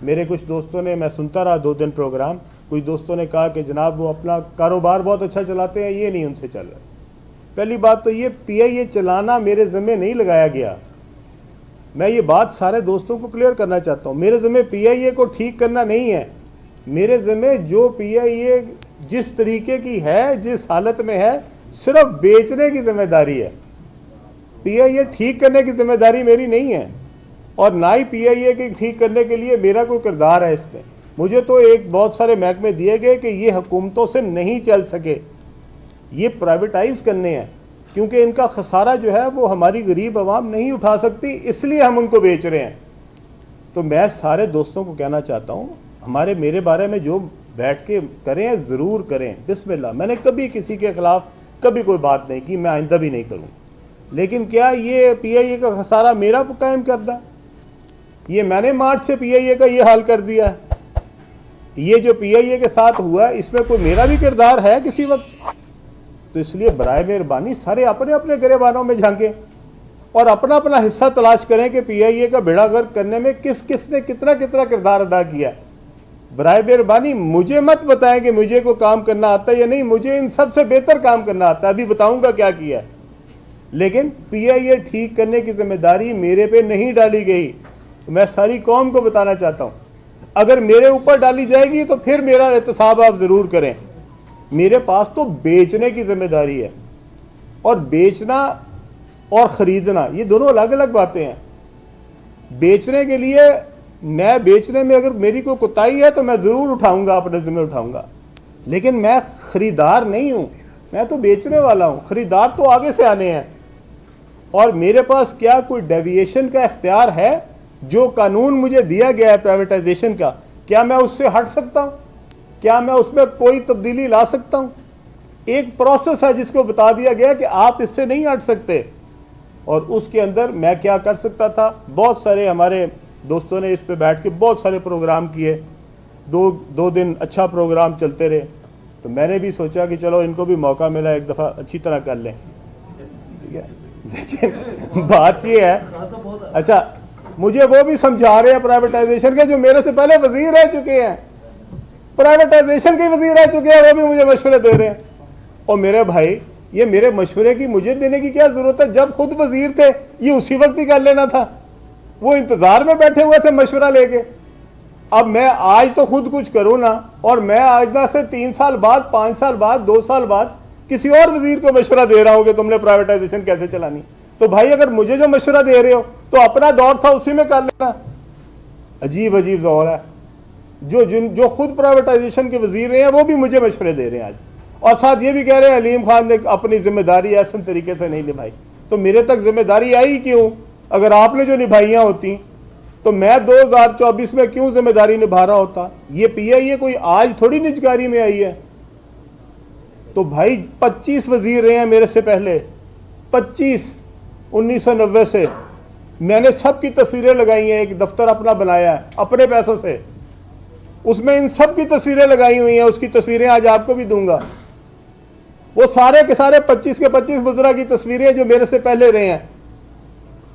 میرے کچھ دوستوں نے, میں سنتا رہا 2 دن پروگرام, کچھ دوستوں نے کہا کہ جناب وہ اپنا کاروبار بہت اچھا چلاتے ہیں, یہ نہیں ان سے چل رہا. پہلی بات تو یہ پی آئی اے چلانا میرے ذمہ نہیں لگایا گیا. میں یہ بات سارے دوستوں کو کلیئر کرنا چاہتا ہوں. میرے ذمہ پی آئی اے کو ٹھیک کرنا نہیں ہے. میرے ذمہ جو پی آئی اے جس طریقے کی ہے, جس حالت میں ہے, صرف بیچنے کی ذمہ داری ہے. پی آئی اے ٹھیک کرنے کی ذمہ داری میری نہیں ہے, اور نہ ہی پی آئی اے کی ٹھیک کرنے کے لیے میرا کوئی کردار ہے اس میں. مجھے تو ایک بہت سارے محکمے دیے گئے کہ یہ حکومتوں سے نہیں چل سکے, یہ پرائیویٹائز کرنے ہیں, کیونکہ ان کا خسارہ جو ہے وہ ہماری غریب عوام نہیں اٹھا سکتی, اس لیے ہم ان کو بیچ رہے ہیں. تو میں سارے دوستوں کو کہنا چاہتا ہوں, میرے بارے میں جو بیٹھ کے کریں ضرور کریں, بسم اللہ. میں نے کبھی کسی کے خلاف کبھی کوئی بات نہیں کی, میں آئندہ بھی نہیں کروں. لیکن کیا یہ پی آئی اے کا خسارہ میرا قائم کردہ, یہ میں نے مارچ سے پی آئی اے کا یہ حال کر دیا ہے. یہ جو پی آئی اے کے ساتھ ہوا ہے اس میں کوئی میرا بھی کردار ہے کسی وقت. تو اس لیے برائے مہربانی سارے اپنے اپنے گریبانوں میں جھانکیں اور اپنا اپنا حصہ تلاش کریں کہ پی آئی اے کا بیڑا غرق کرنے میں کس کس نے کتنا کتنا کردار ادا کیا. برائے مہربانی مجھے مت بتائیں کہ مجھے کوئی کام کرنا آتا ہے یا نہیں, مجھے ان سب سے بہتر کام کرنا آتا ہے, ابھی بتاؤں گا کیا کیا ہے. لیکن پی آئی اے ٹھیک کرنے کی ذمہ داری میرے پہ نہیں ڈالی گئی. میں ساری قوم کو بتانا چاہتا ہوں, اگر میرے اوپر ڈالی جائے گی تو پھر میرا احتساب آپ ضرور کریں. میرے پاس تو بیچنے کی ذمہ داری ہے, اور بیچنا اور خریدنا یہ دونوں الگ الگ باتیں ہیں. بیچنے کے لیے میں بیچنے میں اگر میری کوئی کوتاہی ہے تو میں ضرور اٹھاؤں گا, اپنے ذمہ اٹھاؤں گا. لیکن میں خریدار نہیں ہوں, میں تو بیچنے والا ہوں. خریدار تو آگے سے آنے ہیں. اور میرے پاس کیا کوئی ڈیویشن کا اختیار ہے؟ جو قانون مجھے دیا گیا ہے پرائیویٹائزیشن کا, کیا میں اس سے ہٹ سکتا ہوں؟ کیا میں اس میں کوئی تبدیلی لا سکتا ہوں؟ ایک پروسیس ہے جس کو بتا دیا گیا کہ آپ اس سے نہیں ہٹ سکتے. اور اس کے اندر میں کیا کر سکتا تھا؟ بہت سارے ہمارے دوستوں نے اس پہ بیٹھ کے بہت سارے پروگرام کیے, 2 دن اچھا پروگرام چلتے رہے. تو میں نے بھی سوچا کہ چلو ان کو بھی موقع ملا, ایک دفعہ اچھی طرح کر لیں. ٹھیک ہے, لیکن بات یہ ہے, اچھا مجھے وہ بھی سمجھا رہے ہیں پرائیویٹائزیشن کے جو میرے سے پہلے وزیر رہ چکے ہیں, پرائیویٹائزیشن کے وزیر رہ چکے ہیں, وہ بھی مجھے مشورے دے رہے ہیں. اور میرے بھائی یہ میرے مشورے کی مجھے دینے کی کیا ضرورت ہے؟ جب خود وزیر تھے یہ اسی وقت ہی کر لینا تھا. وہ انتظار میں بیٹھے ہوئے تھے مشورہ لے کے. اب میں آج تو خود کچھ کروں نا, اور میں آج نہ سے 3 سال بعد, 5 سال بعد, 2 سال بعد کسی اور وزیر کو مشورہ دے رہا ہوں کہ تم نے پرائیویٹائزیشن کیسے چلانی. تو بھائی اگر مجھے جو مشورہ دے رہے ہو تو اپنا دور تھا اسی میں کر لینا. عجیب عجیب دور ہے. جو خود پرائیویٹائزیشن کے وزیر رہے ہیں وہ بھی مجھے مشورے دے رہے ہیں آج, اور ساتھ یہ بھی کہہ رہے ہیں علیم خان نے اپنی ذمہ داری احسن طریقے سے نہیں نبھائی. تو میرے تک ذمہ داری آئی کیوں؟ اگر آپ نے جو نبھائیاں ہوتی تو میں 2024 میں کیوں ذمہ داری نبھا رہا ہوتا؟ یہ پی آئی اے کوئی آج تھوڑی نجکاری میں آئی ہے. تو بھائی 25 وزیر رہے ہیں میرے سے پہلے, 25 1990 سے. میں نے سب کی تصویریں لگائی ہیں, ایک دفتر اپنا بنایا ہے اپنے پیسوں سے, اس میں ان سب کی تصویریں لگائی ہوئی ہیں. اس کی تصویریں آج آپ کو بھی دوں گا. وہ سارے کے سارے 25 کے 25 وزراء کی تصویریں جو میرے سے پہلے رہے ہیں.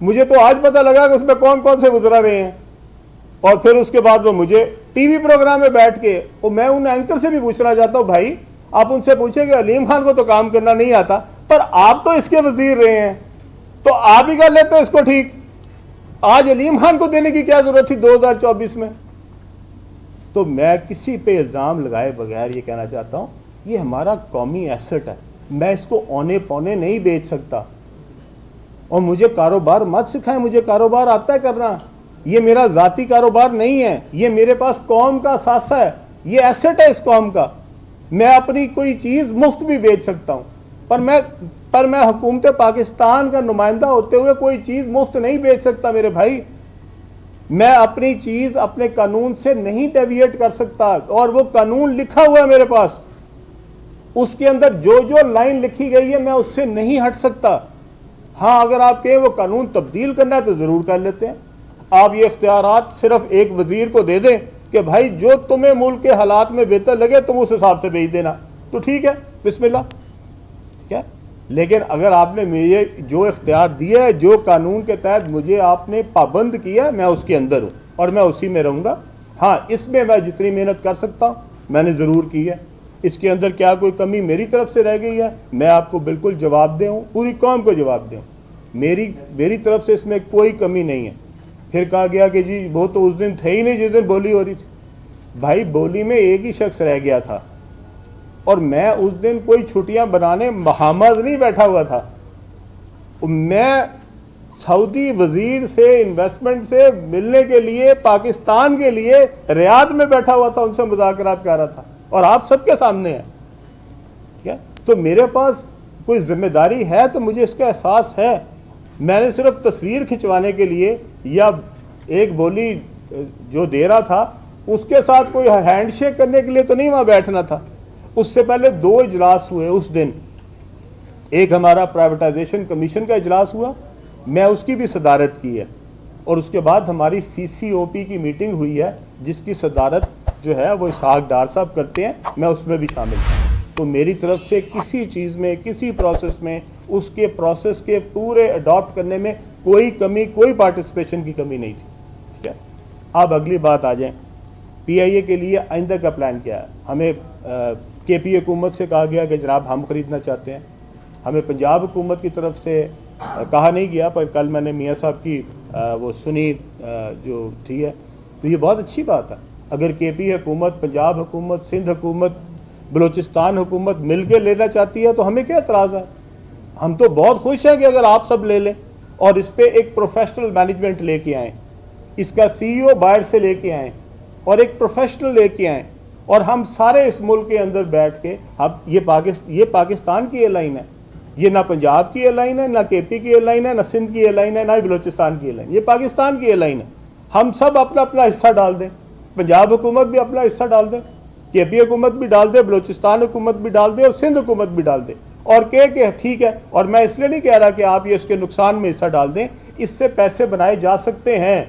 مجھے تو آج پتہ لگا کہ اس میں کون کون سے وزراء رہے ہیں. اور پھر اس کے بعد وہ مجھے ٹی وی پروگرام میں بیٹھ کے, اور میں ان اینکر سے بھی پوچھنا چاہتا ہوں, بھائی آپ ان سے پوچھیں کہ علیم خان کو تو کام کرنا نہیں آتا, پر آپ تو اس کے وزیر رہے ہیں, تو آپ ہی کر لیتے اس کو ٹھیک. آج علیم خان کو دینے کی کیا ضرورت تھی 2024 میں؟ تو میں کسی پہ الزام لگائے بغیر یہ کہنا چاہتا ہوں, یہ ہمارا قومی ایسٹ ہے, میں اس کو اونے پونے نہیں بیچ سکتا. اور مجھے کاروبار مت سکھائیں, مجھے کاروبار آتا ہے کرنا. یہ میرا ذاتی کاروبار نہیں ہے, یہ میرے پاس قوم کا اثاثہ ہے, یہ ایسٹ ہے اس قوم کا. میں اپنی کوئی چیز مفت بھی بیچ سکتا ہوں, پر میں حکومت پاکستان کا نمائندہ ہوتے ہوئے کوئی چیز مفت نہیں بیچ سکتا میرے بھائی. میں اپنی چیز اپنے قانون سے نہیں ڈیویٹ کر سکتا, اور وہ قانون لکھا ہوا ہے میرے پاس, اس کے اندر جو لائن لکھی گئی ہے میں اس سے نہیں ہٹ سکتا. ہاں اگر آپ کہیں وہ قانون تبدیل کرنا ہے تو ضرور کر لیتے ہیں. آپ یہ اختیارات صرف ایک وزیر کو دے دیں کہ بھائی جو تمہیں ملک کے حالات میں بہتر لگے تم اس حساب سے بھیج دینا, تو ٹھیک ہے, بسم اللہ. کیا لیکن اگر آپ نے مجھے جو اختیار دیا ہے, جو قانون کے تحت مجھے آپ نے پابند کیا, میں اس کے اندر ہوں اور میں اسی میں رہوں گا. ہاں اس میں میں جتنی محنت کر سکتا ہوں میں نے ضرور کی ہے. اس کے اندر کیا کوئی کمی میری طرف سے رہ گئی ہے میں آپ کو بالکل جواب دے ہوں, پوری قوم کو جواب دے ہوں, میری طرف سے اس میں کوئی کمی نہیں ہے. پھر کہا گیا کہ جی وہ تو اس دن تھے ہی نہیں جس دن بولی ہو رہی تھی. بھائی بولی میں ایک ہی شخص رہ گیا تھا اور میں اس دن کوئی چھٹیاں بنانے محمد نہیں بیٹھا ہوا تھا. میں سعودی وزیر سے انویسٹمنٹ سے ملنے کے لیے پاکستان کے لیے ریاض میں بیٹھا ہوا تھا, ان سے مذاکرات کر رہا تھا اور آپ سب کے سامنے ہے. کیا تو میرے پاس کوئی ذمہ داری ہے تو مجھے اس کا احساس ہے. میں نے صرف تصویر کھنچوانے کے لیے یا ایک بولی جو دے رہا تھا اس کے ساتھ کوئی ہینڈ شیک کرنے کے لیے تو نہیں وہاں بیٹھنا تھا. اس سے پہلے 2 اجلاس ہوئے اس دن. ایک ہمارا پرائیویٹائزیشن کمیشن کا اجلاس ہوا, میں اس کی بھی صدارت کی ہے, اور اس کے بعد ہماری CCOP کی میٹنگ ہوئی ہے جس کی صدارت جو ہے وہ اسحاق ڈار صاحب کرتے ہیں, میں اس میں بھی شامل ہوں. تو میری طرف سے کسی چیز میں کسی پروسیس میں اس کے پروسیس کے پورے اڈاپٹ کرنے میں کوئی کمی, کوئی پارٹیسپیشن کی کمی نہیں تھی. ٹھیک ہے, اب اگلی بات آ جائیں. PIA کے لیے آئندہ کا پلان کیا ہے؟ ہمیں KP حکومت سے کہا گیا کہ جناب ہم خریدنا چاہتے ہیں. ہمیں پنجاب حکومت کی طرف سے کہا نہیں گیا, پر کل میں نے میاں صاحب کی وہ سنی جو تھی ہے, تو یہ بہت اچھی بات ہے. اگر KP حکومت, پنجاب حکومت, سندھ حکومت, بلوچستان حکومت مل کے لینا چاہتی ہے تو ہمیں کیا اعتراض ہے؟ ہم تو بہت خوش ہیں کہ اگر آپ سب لے لیں اور اس پہ ایک پروفیشنل مینجمنٹ لے کے آئیں, اس کا CEO باہر سے لے کے آئیں اور ایک پروفیشنل لے کے آئیں, اور ہم سارے اس ملک کے اندر بیٹھ کے, اب یہ پاکستان کی ایئر لائن ہے, یہ نہ پنجاب کی ایئر لائن ہے, نہ KP کی ایئر لائن ہے, نہ سندھ کی ایئر لائن ہے, نہ بلوچستان کی ایئر لائن, یہ پاکستان کی ایئر لائن ہے. ہم سب اپنا اپنا حصہ ڈال دیں, پنجاب حکومت بھی اپنا حصہ ڈال دیں, KP حکومت بھی ڈال دے, بلوچستان حکومت بھی ڈال دے, اور سندھ حکومت بھی ڈال دے, اور کہ ٹھیک ہے. اور میں اس لیے نہیں کہہ رہا کہ آپ یہ اس کے نقصان میں حصہ ڈال دیں, اس سے پیسے بنائے جا سکتے ہیں.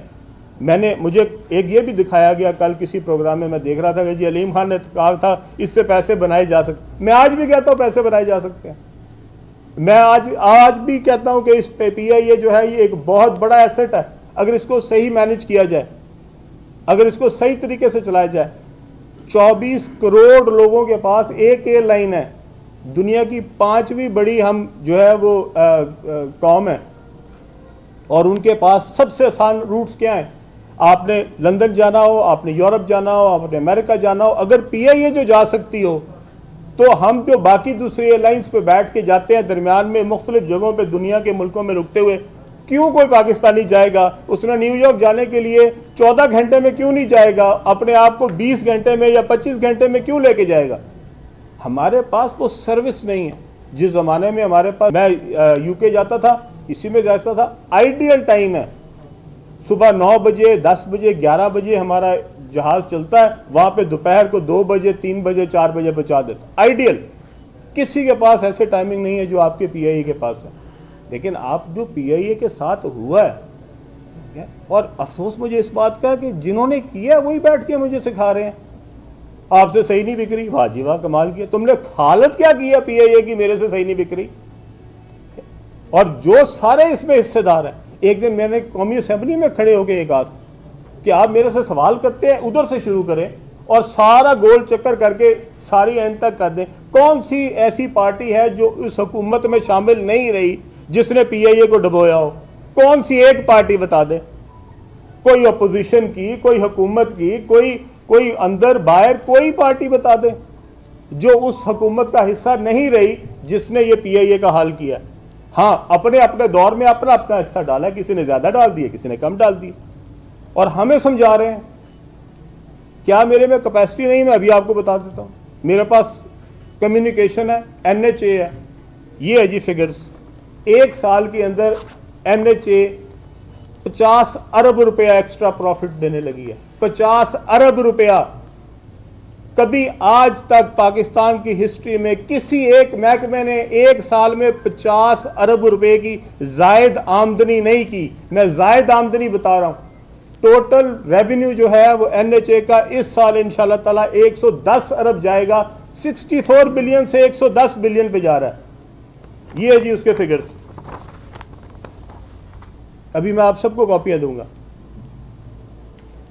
مجھے ایک یہ بھی دکھایا گیا کل کسی پروگرام میں دیکھ رہا تھا کہ جی علیم خان نے کہا تھا اس سے پیسے بنائے جا سکتے. میں آج بھی کہتا ہوں پیسے بنائے جا سکتے ہیں. میں آج بھی کہتا ہوں کہ اس PIA جو ہے یہ ایک بہت بڑا ایسٹ ہے. اگر اس کو صحیح مینج کیا جائے, اگر اس کو صحیح طریقے سے چلایا جائے. 24 کروڑ لوگوں کے پاس ایک ایئر لائن ہے, دنیا کی 5ویں بڑی ہم جو ہے وہ قوم ہے, اور ان کے پاس سب سے آسان روٹس کیا ہیں؟ آپ نے لندن جانا ہو, آپ نے یورپ جانا ہو, آپ نے امریکہ جانا ہو, اگر PIA جو جا سکتی ہو تو ہم جو باقی دوسری ایئر لائنز پہ بیٹھ کے جاتے ہیں درمیان میں مختلف جگہوں پہ دنیا کے ملکوں میں رکتے ہوئے, کیوں کوئی پاکستانی جائے گا؟ اس نے نیو یارک جانے کے لیے 14 گھنٹے میں کیوں نہیں جائے گا؟ اپنے آپ کو 20 گھنٹے میں یا 25 گھنٹے میں کیوں لے کے جائے گا؟ ہمارے پاس وہ سروس نہیں ہے. جس زمانے میں ہمارے پاس, میں UK جاتا تھا, اسی میں جاتا تھا, آئیڈیل ٹائم ہے صبح 9 بجے, 10 بجے, 11 بجے ہمارا جہاز چلتا ہے, وہاں پہ دوپہر کو 2 بجے, 3 بجے, 4 بجے پہنچا دیتا. آئیڈیل. کسی کے پاس ایسے ٹائمنگ نہیں ہے جو آپ کے PIA کے پاس ہے. لیکن آپ جو PIA کے ساتھ ہوا ہے, اور افسوس مجھے اس بات کا کہ جنہوں نے کیا وہی بیٹھ کے مجھے سکھا رہے ہیں آپ سے صحیح نہیں بک رہی. واہ جی واہ, کمال کیا تم نے, حالت کیا کی ہے PIA کی میرے سے صحیح نہیں بک رہی. اور جو سارے اس میں حصے دار ہیں, ایک دن میں نے قومی اسمبلی میں کھڑے ہو کے ایک کہا کہ آپ میرے سے سوال کرتے ہیں ادھر سے شروع کریں اور سارا گول چکر کر کے ساری اینڈ تک کر دیں. کون سی ایسی پارٹی ہے جو اس حکومت میں شامل نہیں رہی جس نے PIA کو ڈبویا ہو؟ کون سی ایک پارٹی بتا دے, کوئی اپوزیشن کی, کوئی حکومت کی, کوئی اندر باہر, کوئی پارٹی بتا دے جو اس حکومت کا حصہ نہیں رہی جس نے یہ PIA کا حل کیا. ہاں, اپنے اپنے دور میں اپنا اپنا حصہ ڈالا, کسی نے زیادہ ڈال دیا, کسی نے کم ڈال دی, اور ہمیں سمجھا رہے ہیں. کیا میرے میں کیپیسٹی نہیں؟ میں ابھی آپ کو بتا دیتا ہوں. میرے پاس کمیونیکیشن ہے, NHA ہے, یہ ہے جی فگرز. 1 سال کے اندر NHA 50 ارب روپیہ ایکسٹرا پروفٹ دینے لگی ہے. 50 ارب روپیہ. کبھی آج تک پاکستان کی ہسٹری میں کسی ایک محکمے نے 1 سال میں 50 ارب روپے کی زائد آمدنی نہیں کی. میں زائد آمدنی بتا رہا ہوں. ٹوٹل ریونیو جو ہے وہ NHA کا اس سال انشاءاللہ تعالیٰ 110 ارب جائے گا. 64 بلین سے 110 بلین پہ جا رہا ہے. یہ ہے جی اس کے فگر. ابھی میں آپ سب کو کاپیاں دوں گا.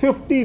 50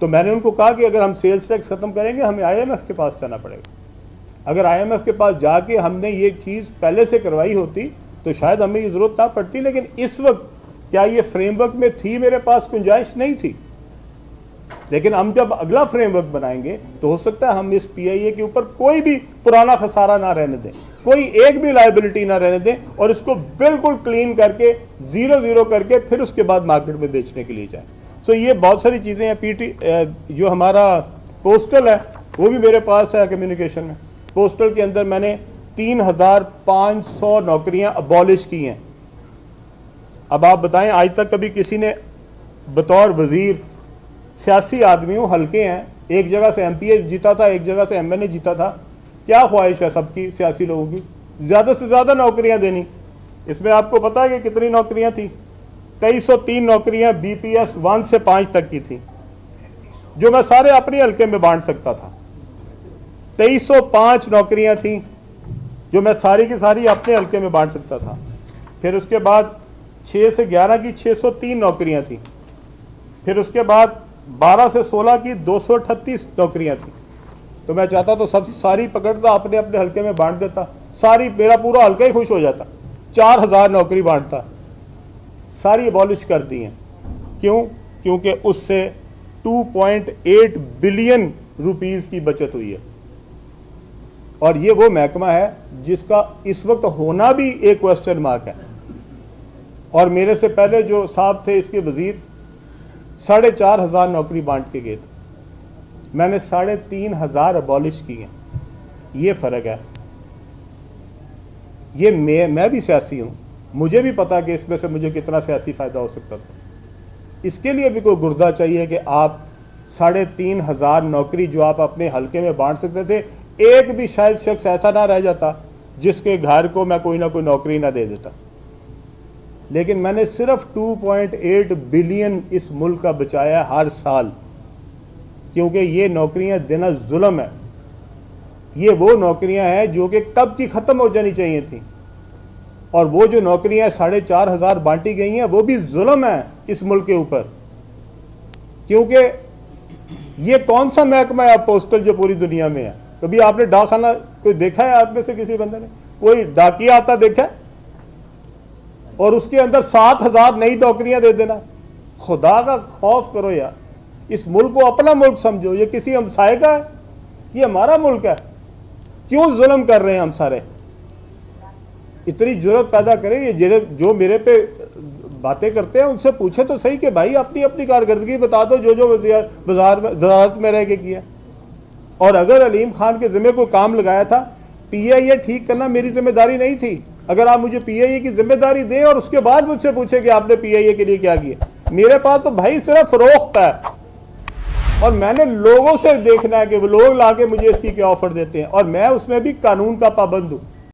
تو میں نے ان کو کہا کہ اگر ہم سیلز ٹیکس ختم کریں گے ہمیں IMF کے پاس جانا پڑے گا. اگر IMF کے پاس جا کے ہم نے یہ چیز پہلے سے کروائی ہوتی تو شاید ہمیں یہ ضرورت نہ پڑتی, لیکن اس وقت کیا یہ فریم ورک میں تھی, میرے پاس گنجائش نہیں تھی. لیکن ہم جب اگلا فریم ورک بنائیں گے تو ہو سکتا ہے ہم اس PIA کے اوپر کوئی بھی پرانا خسارہ نہ رہنے دیں, کوئی ایک بھی لائبلٹی نہ رہنے دیں, اور اس کو بالکل کلین کر کے زیرو کر کے پھر اس کے بعد مارکیٹ میں بیچنے کے لیے جائیں. سو یہ بہت ساری چیزیں ہیں. جو ہمارا پوسٹل ہے وہ بھی میرے پاس ہے کمیونیکیشن میں. پوسٹل کے اندر میں نے 3,500 نوکریاں ابالش کی ہیں. اب آپ بتائیں آج تک کبھی کسی نے بطور وزیر, سیاسی آدمیوں حلقے ہیں, ایک جگہ سے MP جیتا تھا, ایک جگہ سے MNA جیتا تھا, کیا خواہش ہے سب کی سیاسی لوگوں کی؟ زیادہ سے زیادہ نوکریاں دینی. اس میں آپ کو پتا ہے کہ کتنی نوکریاں تھیں؟ 2303 نوکریاں BPS 1 سے 5 تک کی تھیں, جو میں سارے اپنے حلقے میں بانٹ سکتا تھا. 2305 نوکریاں تھیں جو میں ساری کی ساری اپنے حلقے میں بانٹ سکتا تھا. پھر اس کے بعد 6 سے 11 کی 603 نوکریاں تھیں. پھر اس کے بعد 12 سے 16 کی 238 نوکریاں تھیں. تو میں چاہتا تو ساری پکڑتا اپنے اپنے حلقے میں بانٹ دیتا, ساری میرا پورا حلقہ ہی خوش ہو جاتا. 4000 نوکری بانٹتا. ساری ابالش کر دی ہیں. کیوں؟ کیونکہ اس سے 2.8 بلین روپیز کی بچت ہوئی ہے. اور یہ وہ محکمہ ہے جس کا اس وقت ہونا بھی ایک کوسچن مارک ہے. اور میرے سے پہلے جو صاحب تھے اس کے وزیر 4,500 نوکری بانٹ کے گئے تھے. میں نے 3,500 ابالش کی ہیں. یہ فرق ہے. یہ میں بھی سیاسی ہوں, مجھے بھی پتا کہ اس میں سے مجھے کتنا سیاسی فائدہ ہو سکتا تھا. اس کے لیے بھی کوئی گردہ چاہیے کہ آپ 3,500 نوکری جو آپ اپنے حلقے میں بانٹ سکتے تھے, ایک بھی شاید شخص ایسا نہ رہ جاتا جس کے گھر کو میں کوئی نہ کوئی نوکری نہ دے دیتا. لیکن میں نے صرف 2.8 بلین اس ملک کا بچایا ہر سال, کیونکہ یہ نوکریاں دینا ظلم ہے. یہ وہ نوکریاں ہیں جو کہ کب کی ختم ہو جانی چاہیے تھیں, اور وہ جو نوکریاں 4,500 بانٹی گئی ہیں وہ بھی ظلم ہے اس ملک کے اوپر. کیونکہ یہ کون سا محکمہ ہے پوسٹل جو پوری دنیا میں ہے؟ کبھی آپ نے ڈاک خانہ کوئی دیکھا ہے آپ میں سے کسی بندے نے؟ کوئی ڈاکیا آتا دیکھا ہے؟ اور اس کے اندر 7,000 نئی نوکریاں دے دینا. خدا کا خوف کرو یار, اس ملک کو اپنا ملک سمجھو. یہ کسی ہمسائے کا ہے؟ یہ ہمارا ملک ہے. کیوں ظلم کر رہے ہیں ہم سارے؟ اتنی جرت پیدا کریں. یہ جو میرے پہ باتیں کرتے ہیں ان سے پوچھے تو صحیح کہ بھائی اپنی اپنی کارکردگی بتا دو جو وزارت میں رہ کے کیا. اور اگر علیم خان کے ذمہ کو کام لگایا تھا, PIA ٹھیک کرنا میری ذمہ داری نہیں تھی. اگر آپ مجھے PIA کی ذمہ داری دیں اور اس کے بعد مجھ سے پوچھیں کہ آپ نے PIA کے لیے کیا کیا, میرے پاس تو بھائی صرف فروخت ہے, اور میں نے لوگوں سے دیکھنا ہے کہ وہ لوگ لا کے مجھے اس کی کیا آفر دیتے ہیں, اور میں اس میں بھی قانون کا پابند ہوں.